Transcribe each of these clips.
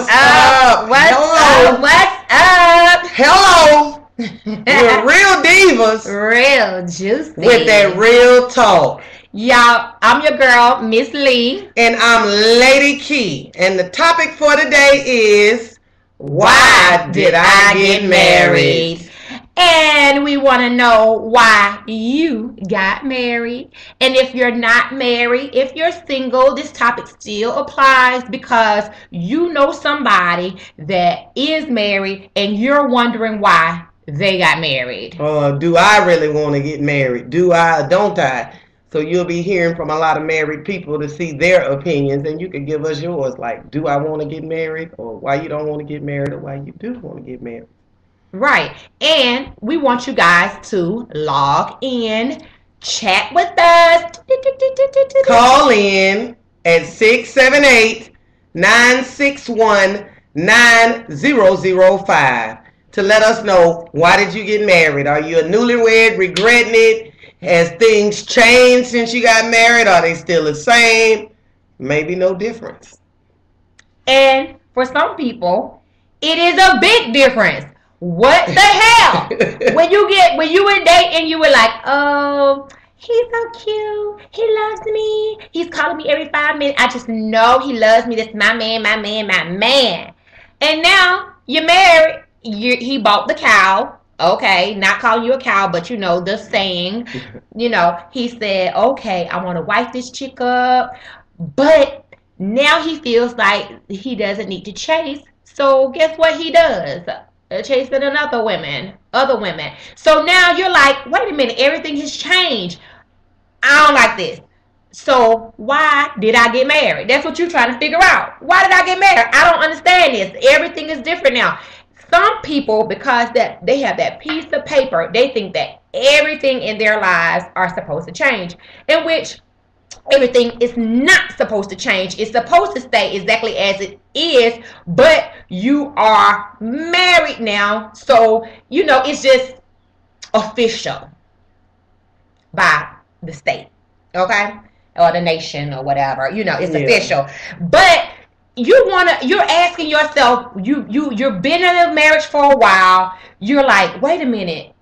What's up? What's Hello. up? What's up? Hello. We're real divas Real juicy. with that real talk. Y'all, I'm your girl, Miss Lee. And I'm Lady Key. And the topic for today is, why did I get married? And we want to know why you got married. And if you're not married, if you're single, this topic still applies because you know somebody that is married and you're wondering why they got married. Do I really want to get married? Do I or don't I? So you'll be hearing from a lot of married people to see their opinions, and you can give us yours. Like, do I want to get married? Or why you don't want to get married? Or why you do want to get married? Right. And we want you guys to log in, chat with us. Call in at 678-961-9005 to let us know, why did you get married? Are you a newlywed, regretting it? Has things changed since you got married? Are they still the same? Maybe no difference. And for some people, it is a big difference. What the hell? when you were dating, you were like, oh, he's so cute. He loves me. He's calling me every 5 minutes. I just know he loves me. That's my man, my man, my man. And now you're married. He bought the cow. Okay, not calling you a cow, but you know the saying. You know, he said, okay, I want to wife this chick up. But now he feels like he doesn't need to chase. So guess what he does? Chasing other women. So now you're like, wait a minute, everything has changed. I don't like this. So why did I get married? That's what you're trying to figure out. Why did I get married? I don't understand this. Everything is different now. Some people, because that they have that piece of paper, they think that everything in their lives are supposed to change, in which everything is not supposed to change. It's supposed to stay exactly as it is, but you are married now, so you know it's just official by the state, okay, or the nation or whatever. You know, it's official. But you're asking yourself, you've been in a marriage for a while. You're like, wait a minute,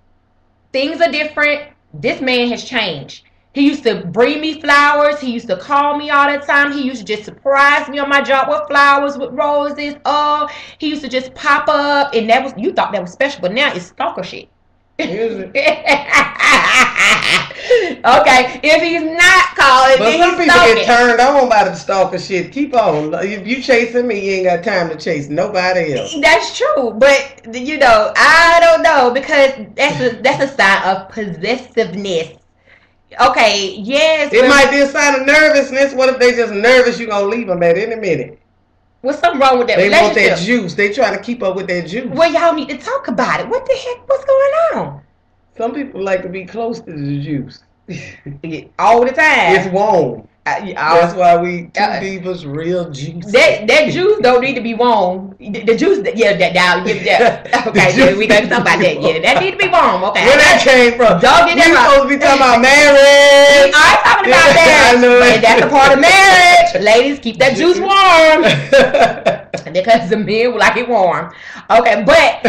things are different. This man has changed. He used to bring me flowers. He used to call me all the time. He used to just surprise me on my job with flowers, with roses. Oh, he used to just pop up, and you thought that was special, but now it's stalker shit. Okay, if he's not calling, but then some he's people stalking. get turned on by the stalker shit. Keep on. If you chasing me, you ain't got time to chase nobody else. That's true, but you know, I don't know, because that's a sign of possessiveness. Okay, yes. It might be a sign of nervousness. What if they just nervous? You gonna leave them at any minute? What's something wrong with that They relationship? want that juice. They trying to keep up with that juice. Well, y'all need to talk about it. What the heck? What's going on? Some people like to be close to the juice. All the time. It's warm. That's why we two divas real juice. That juice don't need to be warm. The juice, okay, we gotta talk about that. Yeah, that need to be warm. Okay. Where that came from? Don't get that We wrong. supposed to be talking about marriage. I'm talking about marriage, I know but it. that's a part of marriage. Ladies, keep that juice warm. Because the men will like it warm. Okay, but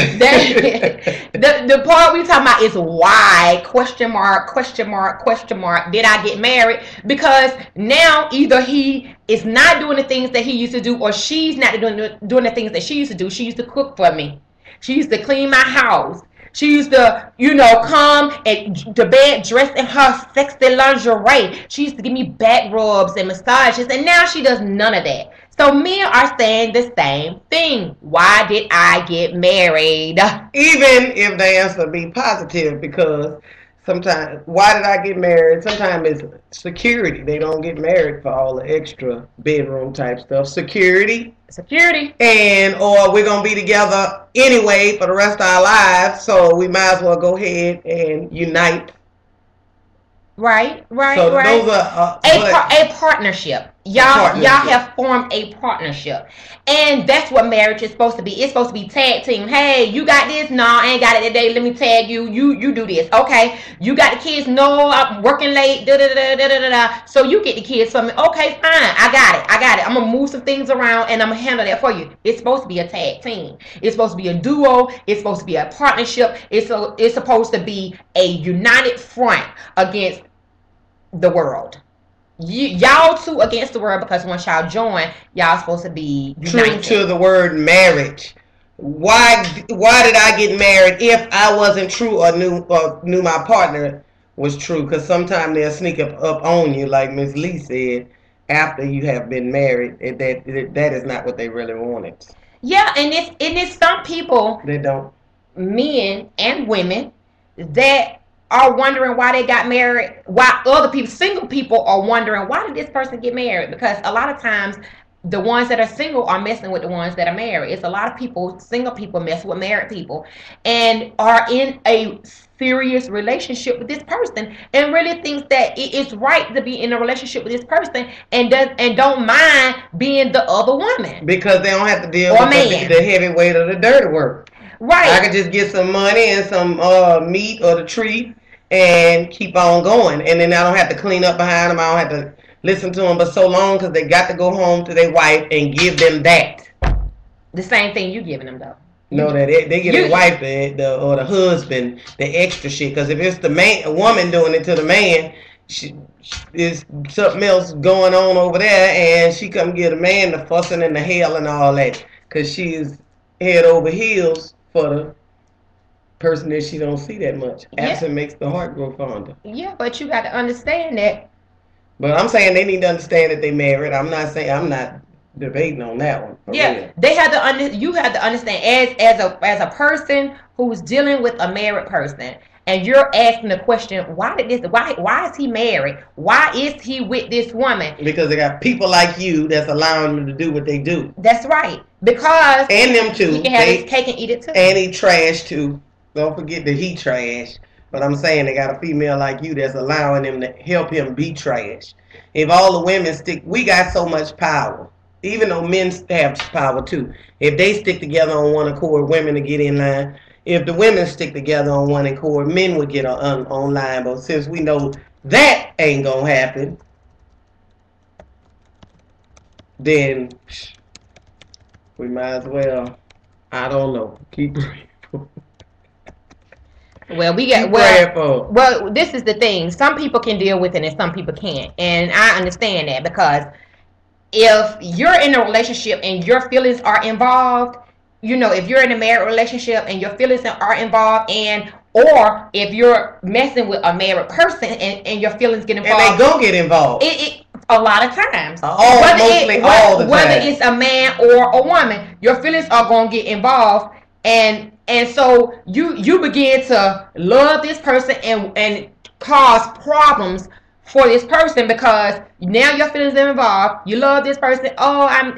the part we talking about is why, question mark, did I get married? Because now either he is not doing the things that he used to do, or she's not doing the things that she used to do. She used to cook for me. She used to clean my house. She used to, come to bed dressed in her sexy lingerie. She used to give me back rubs and massages, and now she does none of that. So men are saying the same thing. Why did I get married? Even if the answer be positive, because sometimes, why did I get married? Sometimes it's security. They don't get married for all the extra bedroom type stuff. Security. Or we're going to be together anyway for the rest of our lives, so we might as well go ahead and unite. Right. So those are a partnership. y'all partnership. have formed a partnership, and that's what marriage is supposed to be. It's supposed to be tag team. Hey, you got this? No, I ain't got it today. Let me tag you. You do this. Okay, you got the kids? No, I'm working late. Da da da da da da. So you get the kids for me. Okay, fine. I got it. I'm gonna move some things around and I'm gonna handle that for you. It's supposed to be a tag team. It's supposed to be a duo. It's supposed to be a partnership. It's supposed to be a united front against the world. Y'all two against the world, because once y'all join, y'all supposed to be united. True to the word marriage. Why did I get married if I wasn't true or knew my partner was true? Because sometimes they'll sneak up on you, like Miss Lee said, after you have been married. That is not what they really wanted. Yeah, and it's some people, They don't. men and women, that are wondering why they got married, why other people, single people, are wondering why did this person get married, because a lot of times the ones that are single are messing with the ones that are married. It's a lot of people, single people, mess with married people and are in a serious relationship with this person and really thinks that it's right to be in a relationship with this person and don't mind being the other woman, because they don't have to deal or with man. the heavy weight of the dirty work. Right. I could just get some money and some meat or the tree and keep on going. And then I don't have to clean up behind them. I don't have to listen to them but so long, because they got to go home to their wife and give them that. The same thing you giving them, though. No, that they give their wife or the husband the extra shit. Because if it's a woman doing it to the man, is something else going on over there, and she come get a man the fussing and the hell and all that, because she is head over heels for the person that she don't see that much. Absent makes the heart grow fonder. Yeah, but you got to understand that. But I'm saying they need to understand that they married. I'm not debating on that one. Yeah, real. they have to you have to understand as a person who's dealing with a married person, and you're asking the question, why is he married? Why is he with this woman? Because they got people like you that's allowing them to do what they do. That's right. Because and them too. He can have his cake and eat it too. And he trash too. Don't forget that he trash. But I'm saying they got a female like you that's allowing them to help him be trash. If all the women we got so much power. Even though men have power too. If they stick together on one accord, women to get in line. If the women stick together on one accord, men would get on line. But since we know that ain't gonna happen, then we might as well, I don't know, keep praying. Well, well, this is the thing. Some people can deal with it and some people can't. And I understand that, because if you're in a relationship and your feelings are involved, if you're in a married relationship and your feelings are involved, or if you're messing with a married person and your feelings get involved. And they go get involved. A lot of times. Mostly all the time. Whether it's a man or a woman, your feelings are going to get involved. And so you begin to love this person and cause problems for this person, because now your feelings are involved. You love this person. I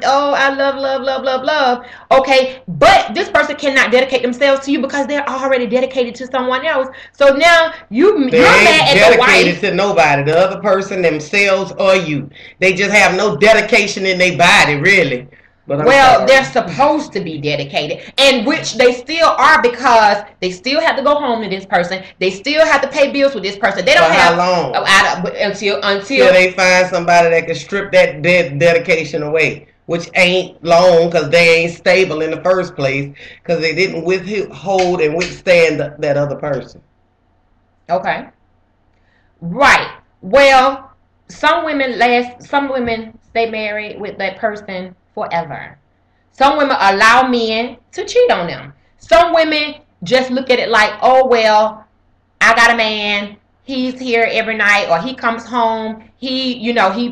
love. Okay, but this person cannot dedicate themselves to you because they're already dedicated to someone else. So now you're mad at the wife. Dedicated to nobody, the other person, themselves, or you. They just have no dedication in their body, really. Well, they're supposed to be dedicated, and which they still are, because they still have to go home to this person. They still have to pay bills with this person. They don't have how long? Until they find somebody that can strip that dedication away, which ain't long, because they ain't stable in the first place, because they didn't withhold and withstand that other person. Okay. Right. Well, some women stay married with that person forever. Some women allow men to cheat on them. Some women just look at it like, oh well, I got a man. He's here every night, or he comes home. He pays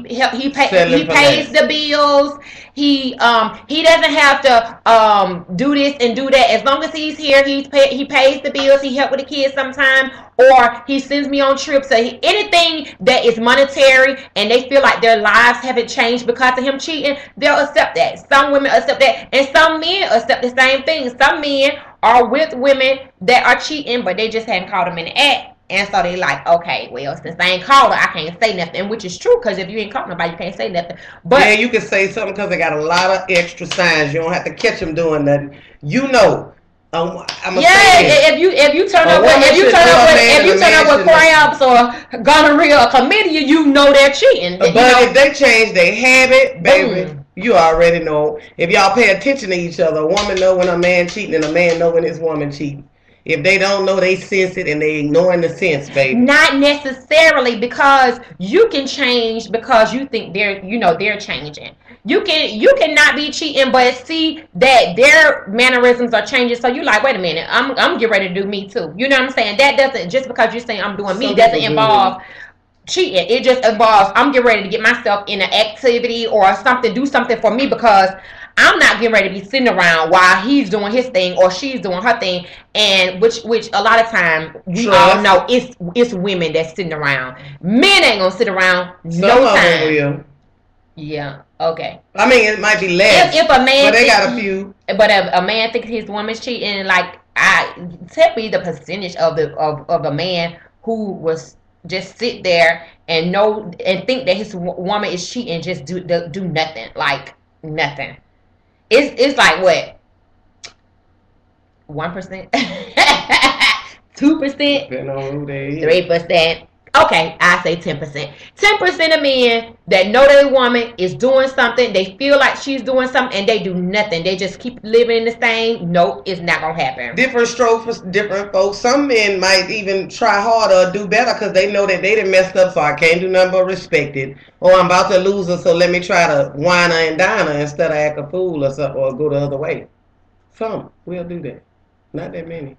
the bills. He doesn't have to do this and do that. As long as he's here, he pays the bills. He help with the kids sometime, or he sends me on trips. So anything that is monetary, and they feel like their lives haven't changed because of him cheating, they'll accept that. Some women accept that, and some men accept the same thing. Some men are with women that are cheating, but they just hadn't caught them in the act. And so they like, okay, well, since I ain't called her, I can't say nothing, which is true, because if you ain't called nobody, you can't say nothing. But yeah, you can say something because they got a lot of extra signs. You don't have to catch them doing nothing. You know. I'm gonna say if you turn up with cramps or gonorrhea or chlamydia, you know they're cheating. But if they change their habit, baby, you already know. If y'all pay attention to each other, a woman know when a man cheating and a man know when his woman cheating. If they don't know, they sense it and they ignoring the sense, baby. Not necessarily, because you can change because you think they're changing. You cannot be cheating, but see that their mannerisms are changing. So you like, wait a minute, I'm getting ready to do me too. You know what I'm saying? That doesn't, just because you're saying I'm doing me, doesn't involve cheating. It just involves I'm getting ready to get myself in an activity or something, do something for me, because I'm not getting ready to be sitting around while he's doing his thing or she's doing her thing, and which a lot of time we all know it's women that's sitting around. Men ain't gonna sit around no time. Yeah. Okay. I mean, it might be less. If a man, but they got a few. But if a man thinks his woman's cheating, like tell me the percentage of a man who was just sit there and know and think that his woman is cheating, just do nothing, like nothing. It's like what? 1%, 2%, 3%. Okay, I say 10%. 10% of men that know their woman is doing something, they feel like she's doing something, and they do nothing. They just keep living in the same. Nope, it's not gonna happen. Different strokes for different folks. Some men might even try harder or do better because they know that they done messed up, so I can't do nothing but respect it. Or I'm about to lose her, so let me try to whine her and dine her instead of act a fool or something, or go the other way. Some will do that. Not that many,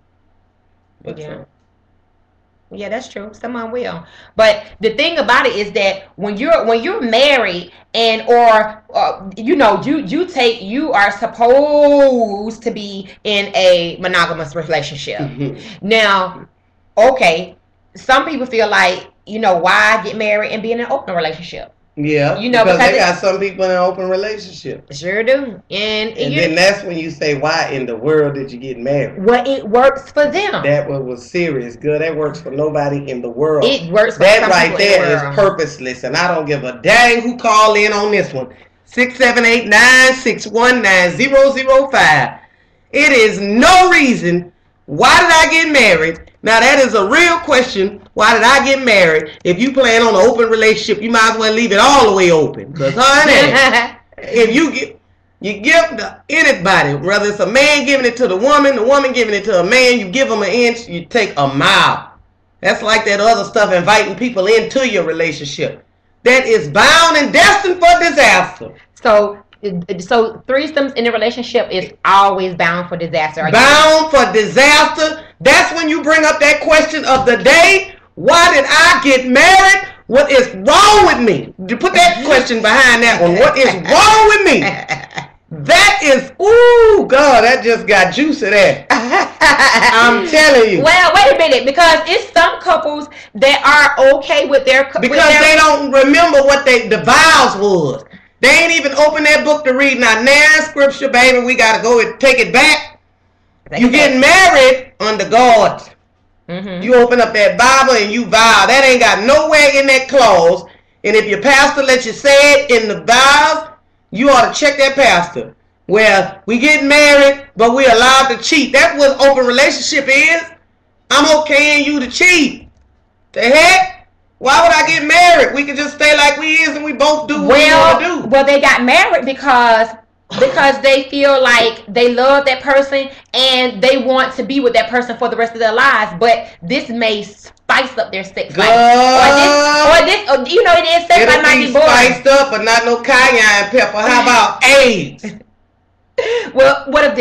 but yeah. some. Yeah, that's true. Someone will. But the thing about it is that when you're married and or you are supposed to be in a monogamous relationship. Mm-hmm. Now, okay, some people feel like, why get married and be in an open relationship? Yeah, because they got some people in an open relationship. Sure do. And then that's when you say, why in the world did you get married? Well, it works for them. That one was serious. Good. That works for nobody in the world. It works for that right there is purposeless, and I don't give a dang who called in on this one. 678-961-9005. It is no reason. Why did I get married? Now that is a real question. Why did I get married? If you plan on an open relationship, you might as well leave it all the way open. Because honey, if you give to anybody, whether it's a man giving it to the woman giving it to a man, you give them an inch, you take a mile. That's like that other stuff, inviting people into your relationship. That is bound and destined for disaster. So threesomes in a relationship is always bound for disaster. Bound for disaster. That's when you bring up that question of the day. Why did I get married? What is wrong with me? You put that question behind that one. What is wrong with me? That is, ooh, God, that just got juice in that. I'm telling you. Well, wait a minute, because it's some couples that are okay with their... Because they don't remember what the vows was. They ain't even open that book to read. Now scripture, baby, we got to go and take it back. You get married under God. Mm-hmm. You open up that Bible and you vow. That ain't got nowhere in that clause. And if your pastor lets you say it in the vows, you ought to check that pastor. Well, we get married, but we're allowed to cheat. That's what open relationship is. I'm okaying you to cheat. The heck? Why would I get married? We can just stay like we is and we both do what we want to do. Well, they got married because they feel like they love that person and they want to be with that person for the rest of their lives. But this may spice up their sex life. Or it is sex life might be boring. Spiced up, but not no cayenne pepper. How about AIDS? Well, what if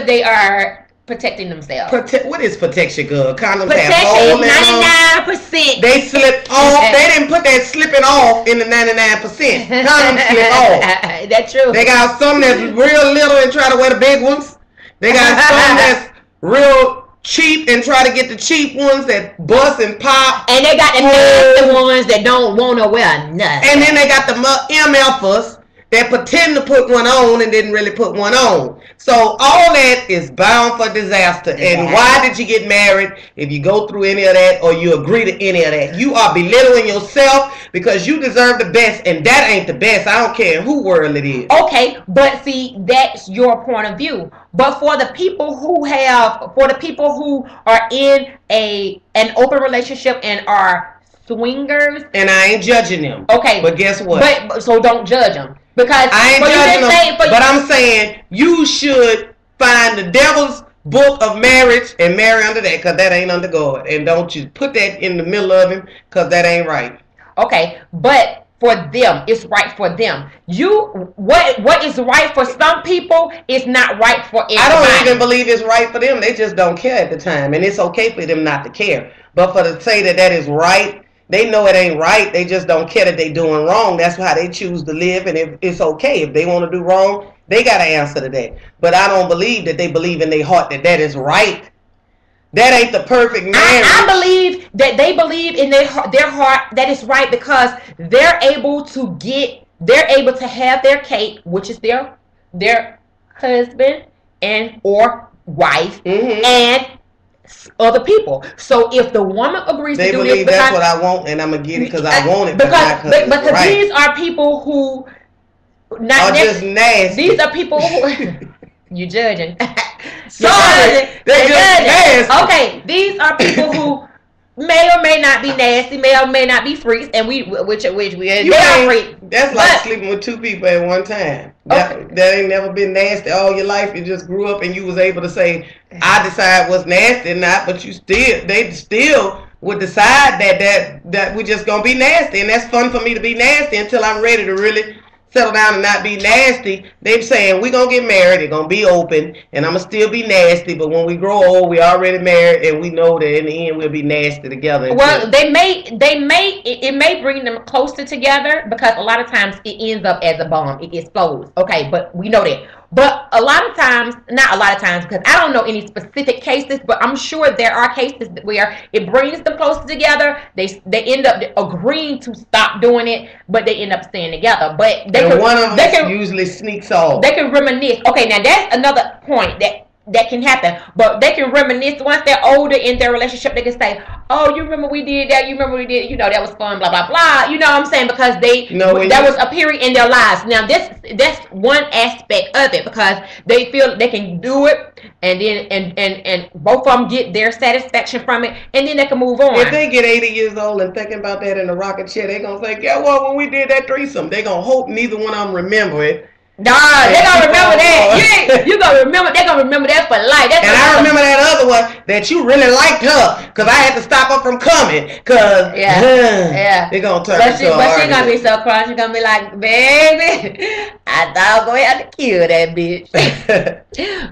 they are protecting themselves? What is protection, girl? Condoms protection have is 99%. They slip off. They didn't put that slipping off in the 99%. Condoms slip off. That's true. They got some that's real little and try to wear the big ones. They got some that's real cheap and try to get the cheap ones that bust and pop. And they got the nasty ones that don't want to wear nothing. And then they got the MFers that pretend to put one on and didn't really put one on. So all that is bound for disaster. And why did you get married if you go through any of that or you agree to any of that? You are belittling yourself because you deserve the best, and that ain't the best. I don't care who world it is. Okay, but see, that's your point of view. But for the people who are in an open relationship and are swingers, and I ain't judging them. Okay, but guess what? But so don't judge them, because I ain't judging them. But I'm saying you should find the devil's book of marriage and marry under that, because that ain't under God. And don't you put that in the middle of him, because that ain't right. Okay, but for them, it's right for them. What is right for some people is not right for everybody. I don't even believe it's right for them. They just don't care at the time, and it's okay for them not to care. But for to say that is right, they know it ain't right. They just don't care that they doing wrong. That's how they choose to live, and if it's okay. If they want to do wrong, they got to answer to that. But I don't believe that they believe in their heart that is right. That ain't the perfect marriage. I believe that they believe in their heart that is right, because they're able to have their cake, which is their husband and or wife, and other people. So if the woman agrees to do this, they believe that's what I want, and I'm gonna get it because I want it. Because right. These are people who are just nasty. These are people who you judging. Sorry, they're just nasty. Okay, these are people who may or may not be nasty, may or may not be freaks, and which we are freaks. That's like sleeping with two people at one time. That ain't never been nasty all your life. You just grew up and you was able to say, I decide what's nasty and not, but they still would decide that we just gonna be nasty, and that's fun for me to be nasty until I'm ready to really settle down and not be nasty. They saying we gonna get married, they're gonna be open, and I'm gonna still be nasty, but when we grow old, we already married, and we know that in the end we'll be nasty together. Well, it may bring them closer together, because a lot of times it ends up as a bomb. It explodes. Okay, but we know that. But not a lot of times, because I don't know any specific cases, but I'm sure there are cases where it brings them closer together. They end up agreeing to stop doing it, but they end up staying together. But one of them usually sneaks off. They can reminisce. Okay, now that's another point that can happen. But they can reminisce once they're older in their relationship. They can say, "Oh, you remember we did that? You remember we did? You know, that was fun. Blah blah blah." You know what I'm saying? Because that was a period in their lives. Now that's one aspect of it, because they feel they can do it, and then and both of them get their satisfaction from it, and then they can move on. If they get 80 years old and thinking about that in the rocking chair, they gonna say, "Yeah, well, when we did that threesome," they gonna hope neither one of them remember it. Nah, they gonna remember that. You gonna remember. They gonna remember that for life. And I remember that other one that you really liked her, because I had to stop her from coming. Cause they gonna turn. But she gonna be so cross. She gonna be like, "Baby, I thought I was gonna have to kill that bitch."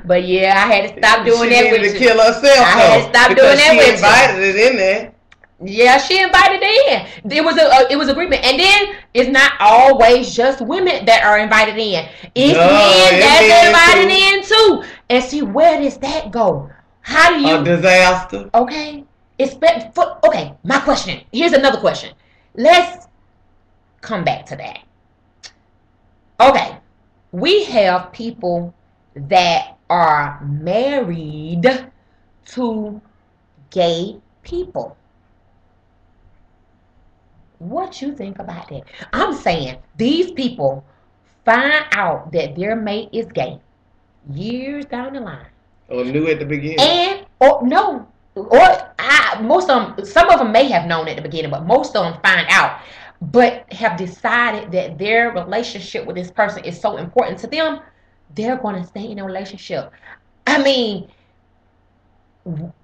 But yeah, I had to stop doing that. She needed to kill herself. I had to stop doing that. She invited it in there. Yeah, she invited in. It was agreement, and then it's not always just women that are invited in. It's men that's invited in too. And see, where does that go? How do you? A disaster. Okay, okay. My question. Here's another question. Let's come back to that. Okay, we have people that are married to gay people. What you think about that? I'm saying these people find out that their mate is gay years down the line, or knew at the beginning, some of them may have known at the beginning, but most of them find out, but have decided that their relationship with this person is so important to them, they're going to stay in a relationship. I mean, for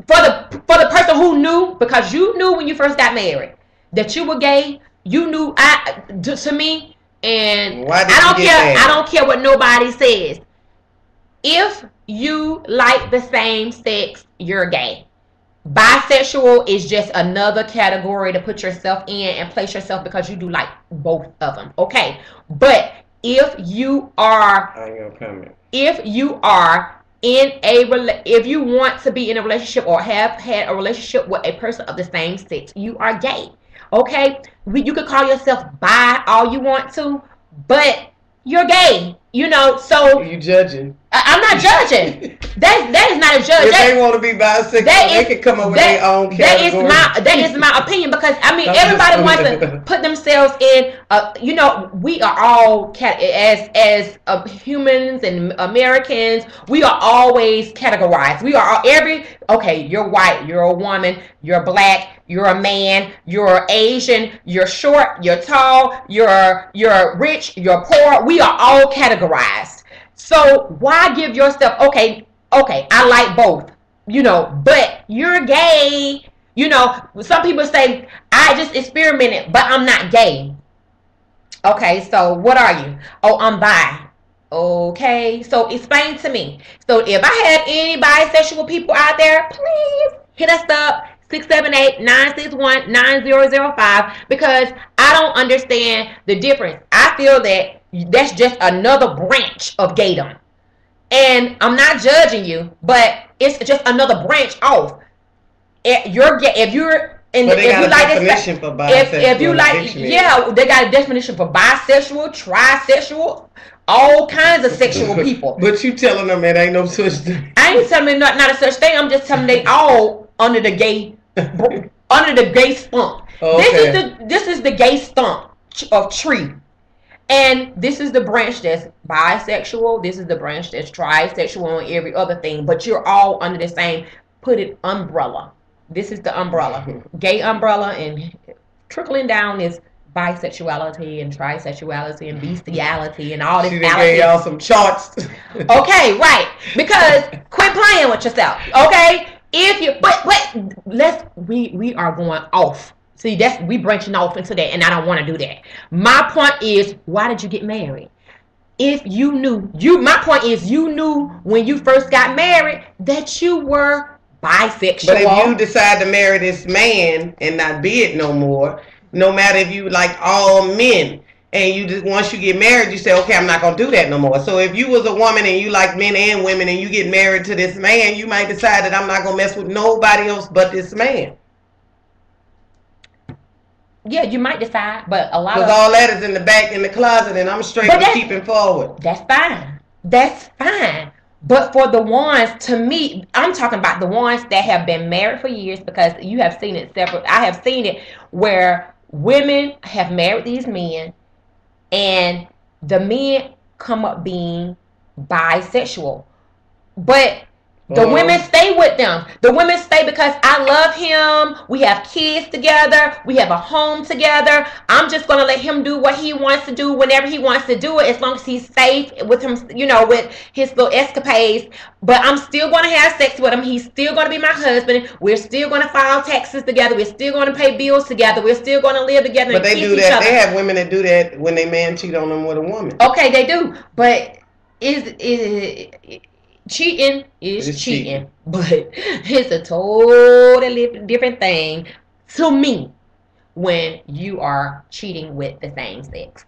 the person who knew, because you knew when you first got married that you were gay, you knew. To me, and I don't care what nobody says. If you like the same sex, you're gay. Bisexual is just another category to put yourself in and place yourself, because you do like both of them. Okay, but if you are, if you want to be in a relationship or have had a relationship with a person of the same sex, you are gay. Okay, you could call yourself bi all you want to, but you're gay. You know, so You judging. I'm not judging. That is not a judge. If they want to be bisexual, they can come up with their own category. That is my opinion, because I mean everybody wants to put themselves in. You know, we are all as humans and Americans. We are always categorized. We are okay. You're white. You're a woman. You're black. You're a man. You're Asian. You're short. You're tall. You're rich. You're poor. We are all categorized. So why give yourself, okay, I like both, you know, but you're gay. You know, some people say, I just experimented, but I'm not gay. Okay, so what are you? Oh, I'm bi. Okay, so explain to me. So if I have any bisexual people out there, please hit us up. 678-961-9005, because I don't understand the difference. I feel that that's just another branch of gaydom. And I'm not judging you, but it's just another branch off. If you like they got a definition for bisexual, trisexual, all kinds of sexual people. But you telling them it ain't no such thing. I ain't telling them not a such thing. I'm just telling them they all under the gay stump. Okay. This is the gay stump of tree. And this is the branch that's bisexual. This is the branch that's trisexual and every other thing. But you're all under the same, umbrella. This is the umbrella. Gay umbrella, and trickling down is bisexuality and trisexuality and bestiality and all this. She gave y'all some charts. Okay, right. Because quit playing with yourself. Okay? If you we are going off. See, we branching off into that, and I don't want to do that. My point is, why did you get married? If you knew, my point is, you knew when you first got married that you were bisexual. But if you decide to marry this man and not be it no more, no matter if you like all men, and you just once you get married, you say, okay, I'm not gonna do that no more. So if you was a woman and you like men and women, and you get married to this man, you might decide that I'm not gonna mess with nobody else but this man. Yeah, you might decide, but a lot of all that is in the back in the closet, and I'm straight with keeping forward. That's fine. That's fine. But for the ones, to me, I'm talking about the ones that have been married for years, because you have seen it separate. I have seen it where women have married these men, and the men come up being bisexual. But the women stay with them. The women stay because I love him. We have kids together. We have a home together. I'm just going to let him do what he wants to do whenever he wants to do it, as long as he's safe with him, you know, with his little escapades. But I'm still going to have sex with him. He's still going to be my husband. We're still going to file taxes together. We're still going to pay bills together. We're still going to live together. But they do that. They have women that do that when they man cheat on them with a woman. Okay, they do. But cheating is cheating, but it's a totally different thing to me when you are cheating with the same sex.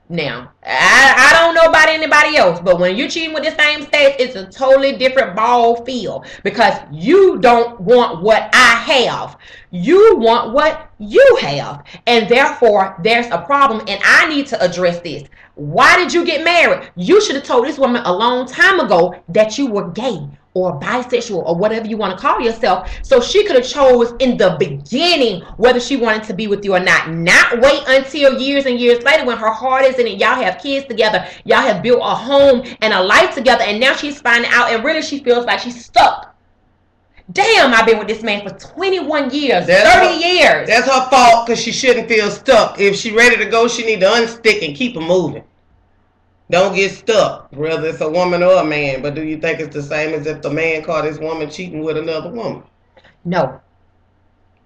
Now, I don't know about anybody else, but when you're cheating with the same sex, it's a totally different ball feel, because you don't want what I have. You want what you have. And therefore, there's a problem, and I need to address this. Why did you get married? You should have told this woman a long time ago that you were gay or bisexual or whatever you want to call yourself, so she could have chose in the beginning whether she wanted to be with you or not. Not wait until years and years later when her heart is in it. Y'all have kids together. Y'all have built a home and a life together, and now she's finding out, and really she feels like she's stuck. Damn, I've been with this man for 21 years, 30 years. That's her fault, because she shouldn't feel stuck. If she's ready to go, she need to unstick and keep her moving. Don't get stuck, whether it's a woman or a man. But do you think it's the same as if the man caught his woman cheating with another woman? No.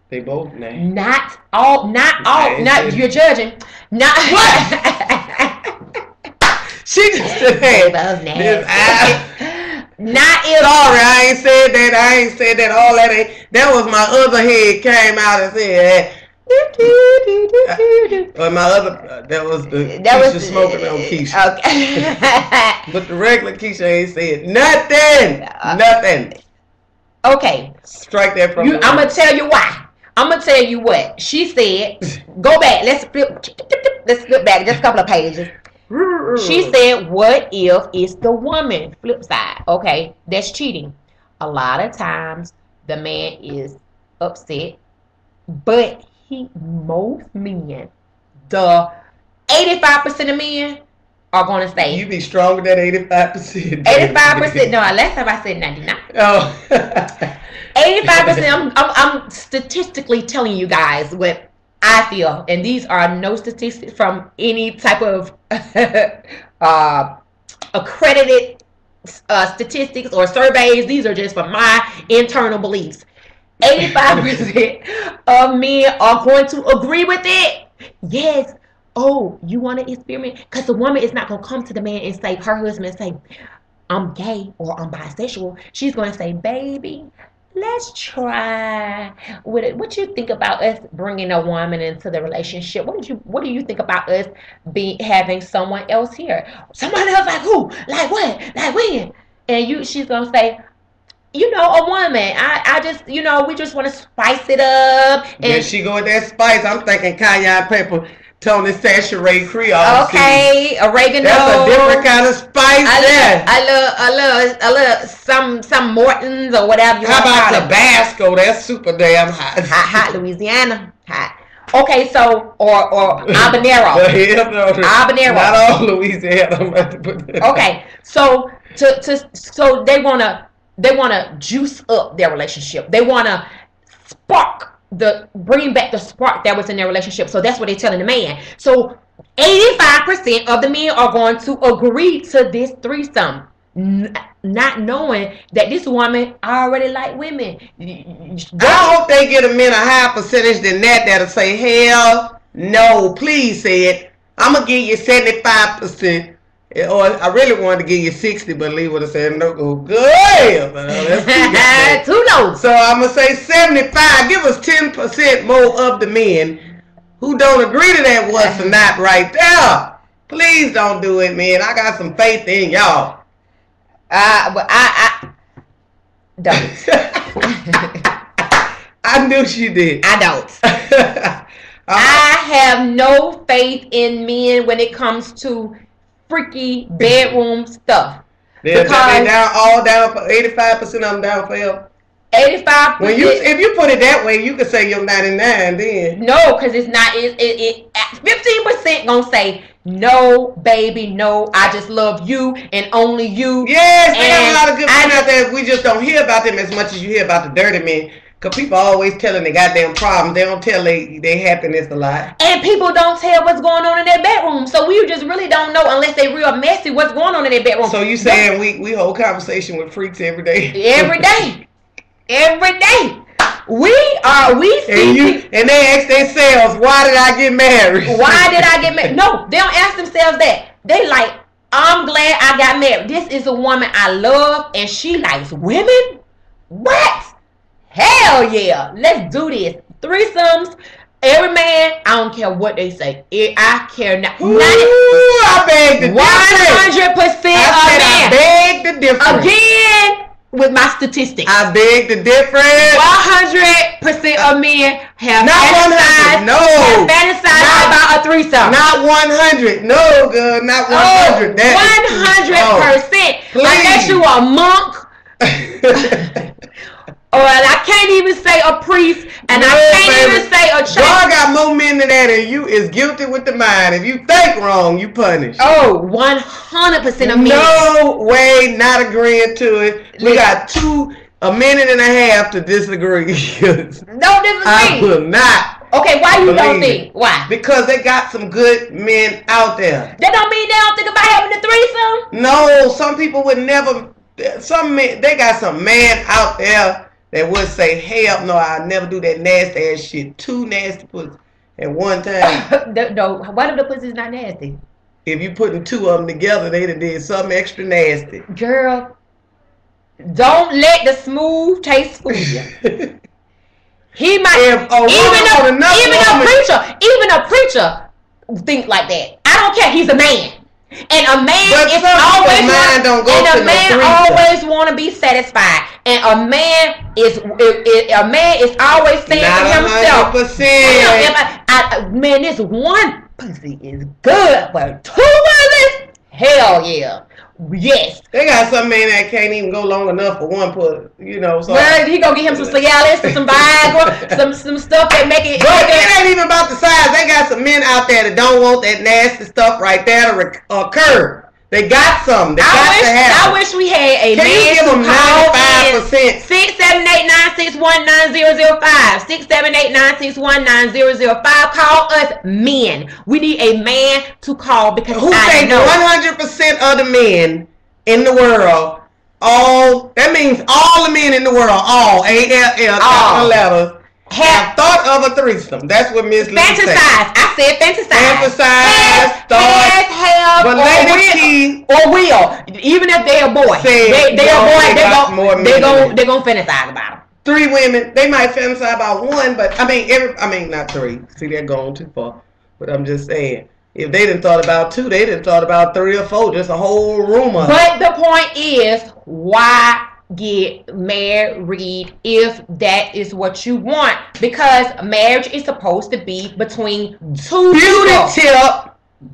They both nasty. Not all. Not you're judging. Not what? She just said both nasty. Not ill. Sorry, I ain't said that. All that ain't. That was my other head came out and said. My other that was Keisha smoking on Keisha. Okay. But the regular Keisha ain't said nothing. Nothing. Okay. Strike that from. I'm gonna tell you why. I'm gonna tell you what she said. Go back. Let's flip back just a couple of pages. She said, what if it's the woman? Flip side. Okay, that's cheating. A lot of times the man is upset, but most men, the 85% of men are going to say. You be stronger than 85%. 85%. No, last time I said 99. Oh. 85%. I'm statistically telling you guys what I feel, and these are no statistics from any type of accredited statistics or surveys. These are just from my internal beliefs. 85% of men are going to agree with it. Yes. Oh, you want to experiment? Because the woman is not going to come to the man and say, her husband, and say, I'm gay or I'm bisexual. She's going to say, baby, let's try with it. What you think about us bringing a woman into the relationship? What do you think about us having someone else here? Someone else, like who? Like what? Like when? And she's going to say, a woman. I just, we just want to spice it up. And then she go with that spice. I'm thinking cayenne pepper, Tony Sachet Creole. Okay, oregano. That's a different kind of spice. I love some Morton's or whatever. How about Tabasco? That's super damn hot. Hot Louisiana. Hot. Okay, so or habanero. Habanero. Not all Louisiana. Okay, so so they wanna juice up their relationship. They wanna bring back the spark that was in their relationship. So that's what they're telling the man. So 85% of the men are going to agree to this threesome, not knowing that this woman already like women. I hope they get a men a higher percentage than that'll say, hell no, please say it. I'm going to give you 75%. Or I really wanted to give you 60, but Lee would have said no. Good. That's too low. So I'm gonna say 75. Give us 10% more of the men who don't agree to that what's not right there. Please don't do it, man. I got some faith in y'all. But I don't. I knew she did. I don't. I have no faith in men when it comes to freaky bedroom stuff. They're down for 85% of them down for you. 85%. If you put it that way, you could say you're 99 then. No, because it's not. 15% gonna say no, baby, no. I just love you and only you. Yes, they have a lot of good men out there. We just don't hear about them as much as you hear about the dirty men. Because people always telling their goddamn problems. They don't tell their happiness a lot. And people don't tell what's going on in their bedroom. So we just really don't know unless they real messy what's going on in their bedroom. So you saying we hold conversation with freaks every day? Every day. Every day. We see and they ask themselves, why did I get married? Why did I get married? No, they don't ask themselves that. They like, I'm glad I got married. This is a woman I love and she likes women? What? Hell yeah, let's do this. Threesomes, every man, I don't care what they say. I care not. I beg the difference. 100% I beg the difference. Again, with my statistics. I beg the difference. 100% of men have not 100. No. Have fantasized about a threesome. Not 100. No, good. Not 100. 100%. Unless you a monk. Or I can't even say a priest, and I can't even say a church. God got more men than that, and you is guilty with the mind. If you think wrong, you punish. Oh, 100% of men. No way, not agreeing to it. We got a minute and a half to disagree. Don't disagree. I will not. Okay, why you don't think? Why? Because they got some good men out there. That don't mean they don't think about having a threesome? No, some people would never. Some men, they got some man out there that would say, hell no, I'll never do that nasty ass shit. 2 nasty pussies at one time. No, what if the pussy's not nasty? If you putting 2 of them together, they done did something extra nasty. Girl, don't let the smooth taste fool you. He might, even a preacher think like that. I don't care, he's a man. And a man always want to be satisfied, and a man is always saying to himself, "Man, this one pussy is good, but 2 others, Hell yeah. Yes. They got some men that can't even go long enough for one put, So well, he gonna get him some Cialis, some Viagra, some stuff that make it. But it ain't even about the size. They got some men out there that don't want that nasty stuff right there to occur. They got some. They got to have. I wish we had a Can man you give them 95%? 678-961-9005. 678-961-9005. Call us men. We need a man to call because who think 100% of the men in the world, that means all the men in the world, all letters, have thought of a threesome. That's what Miss Lee said. Fantasize. I said fantasize. Thought. Have, but or will. Even if they're a boy. They're gonna fantasize about them. 3 women, they might fantasize about one, but I mean not 3. See, they're going too far. But I'm just saying, if they didn't thought about 2, they didn't thought about 3 or 4. Just a whole room of But the point is, why get married if that is what you want? Because marriage is supposed to be between 2 people.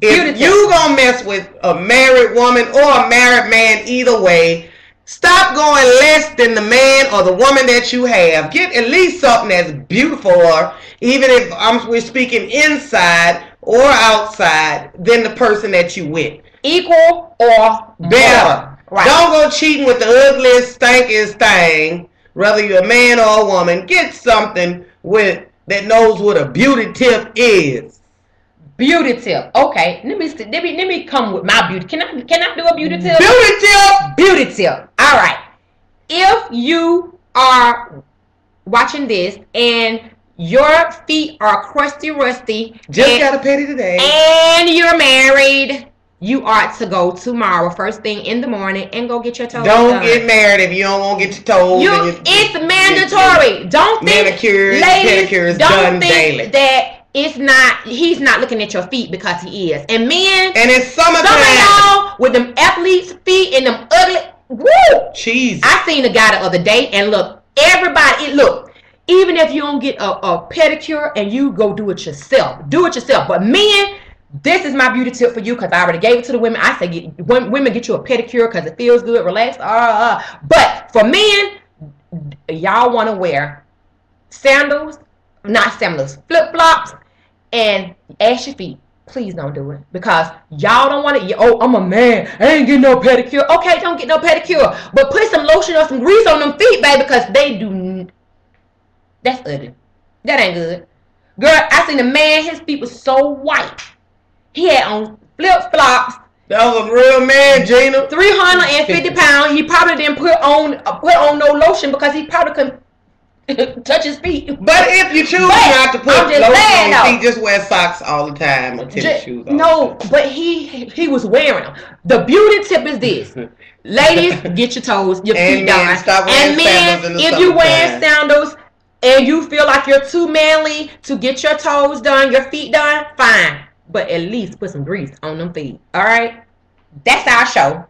If you gonna mess with a married woman or a married man, either way, stop going less than the man or the woman that you have. Get at least something that's beautiful, or even if we're speaking inside or outside, than the person that you with. Equal or better. Right. Don't go cheating with the ugliest, stankiest thing. Whether you're a man or a woman, get something that knows what a beauty tip is. Beauty tip. Okay, let me come with my beauty. Can I do a beauty tip? Beauty tip. Beauty tip. All right. If you are watching this and your feet are crusty, rusty, just got a petty today, and you're married, you ought to go tomorrow, first thing in the morning, and go get your toes done. Don't get married if you don't want to get your toes. It's mandatory. Don't think, manicures, ladies, pedicures don't done think daily. That he's not looking at your feet because he is. And men, and it's summertime. Some of y'all with them athlete's feet and them ugly, woo! Jeez. I seen a guy the other day, and look, even if you don't get a pedicure and you go do it yourself. But men, this is my beauty tip for you, because I already gave it to the women. I say women get you a pedicure because it feels good, relax. But for men, y'all want to wear flip-flops, and ask your feet. Please don't do it, because y'all don't want to. Oh, I'm a man, I ain't getting no pedicure. Okay, don't get no pedicure, but put some lotion or some grease on them feet, baby, because they do. That's ugly. That ain't good. Girl, I seen a man, his feet was so white. He had on flip-flops. That was a real man, Gina. 350 pounds. He probably didn't put on no lotion because he probably couldn't touch his feet. But if you choose not to put lotion on your feet, just wear socks all the time or tennis shoes. No, but he was wearing them. The beauty tip is this. Ladies, get your feet done. And men, if you wear sandals and you feel like you're too manly to get your toes done, your feet done, fine. But at least put some grease on them feet. All right? That's our show.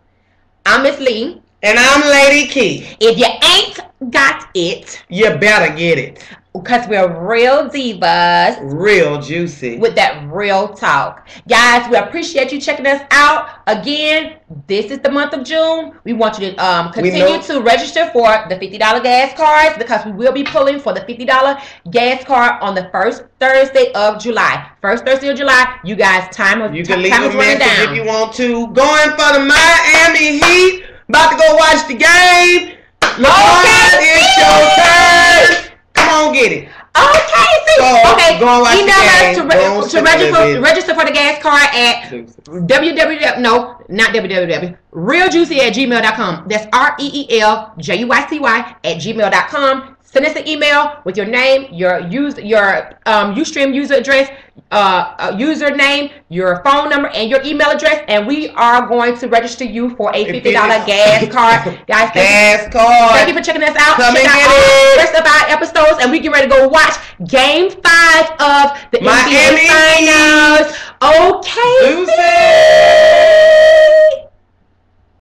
I'm Miss Lee. And I'm Lady Key. If you ain't got it, you better get it. Because we're real divas. Real juicy. With that real talk. Guys, we appreciate you checking us out. Again, this is the month of June. We want you to continue to register for the $50 gas cards, because we will be pulling for the $50 gas card on the first Thursday of July. First Thursday of July, you guys, you can leave a message if you want to. Going for the Miami Heat. About to go watch the game. It's your turn. Come on, get it. Okay, go and watch email us to register for the gas card at realjuicy@gmail.com. That's REELJUICY@gmail.com. Send us an email with your name, your Ustream user address, username, your phone number, and your email address, and we are going to register you for a $50 gas card. Guys, thank you for checking us out. Check out all the rest of our episodes, and we get ready to go watch Game 5 of the NBA Finals. Okay.